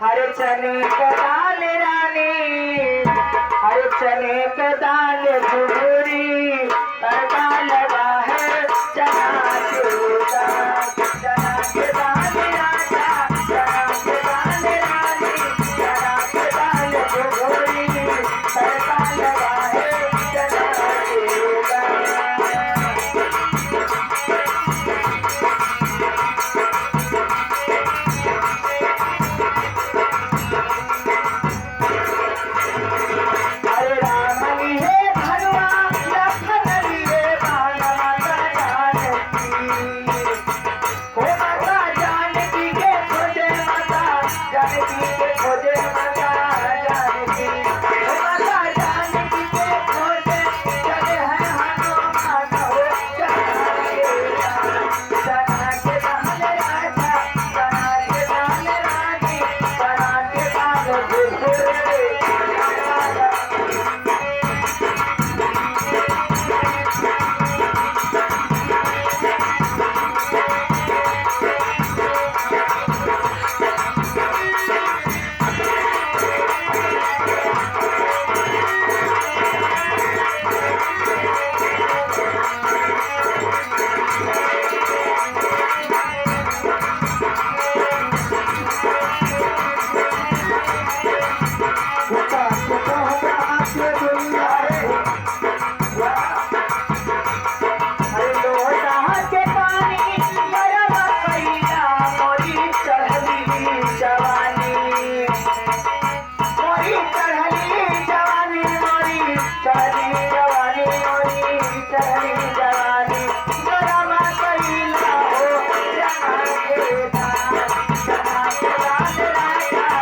हरे चने का दाल रानी, हरे चने का दाल भूरी, तड़का लगा है चना के दाल, चना के दाल राजा, चना के दाल रानी, चना के दाल भूरी, तड़का लगा है चना के दाल। चना के दाल